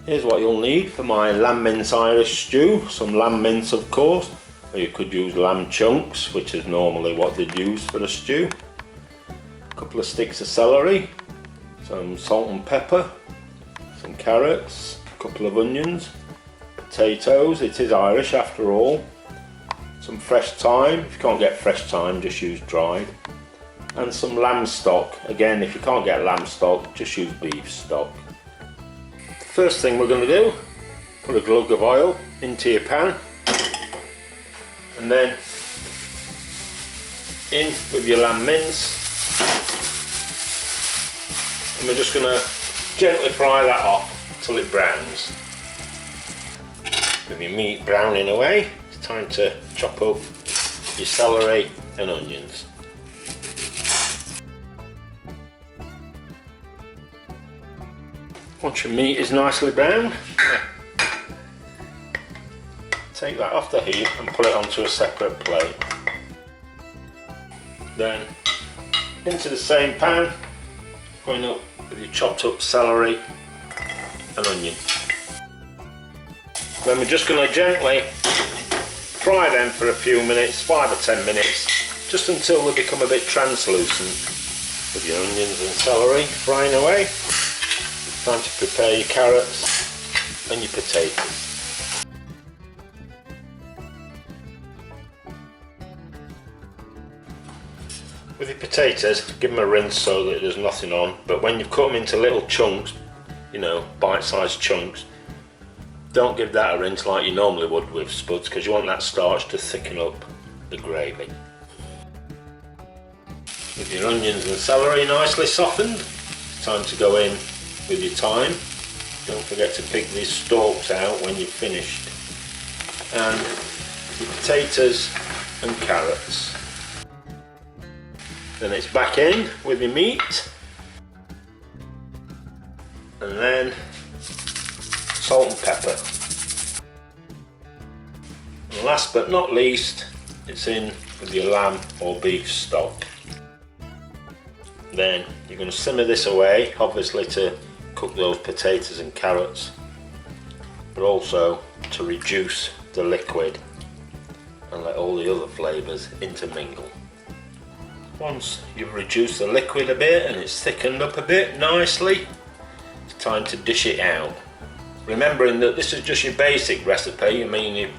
Here's what you'll need for my lamb mince Irish stew. Some lamb mince, of course, or you could use lamb chunks, which is normally what they'd use for the stew. A couple of sticks of celery, some salt and pepper, some carrots, a couple of onions, potatoes, it is Irish after all, some fresh thyme, if you can't get fresh thyme just use dried, and some lamb stock. Again, if you can't get lamb stock, just use beef stock. First thing we're going to do, put a glug of oil into your pan, and then in with your lamb mince, and we're just going to gently fry that off till it browns. With your meat browning away, it's time to chop up your celery and onions. Once your meat is nicely browned, take that off the heat and put it onto a separate plate. Then into the same pan, going up with your chopped up celery and onion. Then we're just going to gently fry them for a few minutes, 5 or 10 minutes, just until they become a bit translucent. With your onions and celery frying away, time to prepare your carrots and your potatoes. With your potatoes, give them a rinse so that there's nothing on, but when you've cut them into little chunks, you know, bite-sized chunks, don't give that a rinse like you normally would with spuds, because you want that starch to thicken up the gravy. With your onions and celery nicely softened, it's time to go in with your thyme. Don't forget to pick these stalks out when you've finished. And your potatoes and carrots. Then it's back in with your meat. And then salt and pepper. And last but not least, it's in with your lamb or beef stock. Then you're going to simmer this away, obviously to cook those potatoes and carrots, but also to reduce the liquid and let all the other flavours intermingle. Once you've reduced the liquid a bit and it's thickened up a bit nicely, it's time to dish it out. Remembering that this is just your basic recipe. I mean,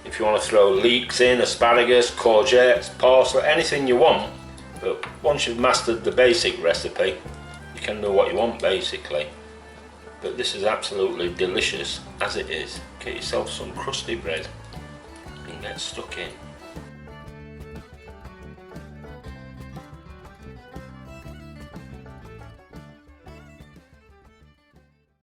if you want to throw leeks in, asparagus, courgettes, parsley, anything you want, but once you've mastered the basic recipe, you can do what you want basically. But this is absolutely delicious as it is. Get yourself some crusty bread and get stuck in.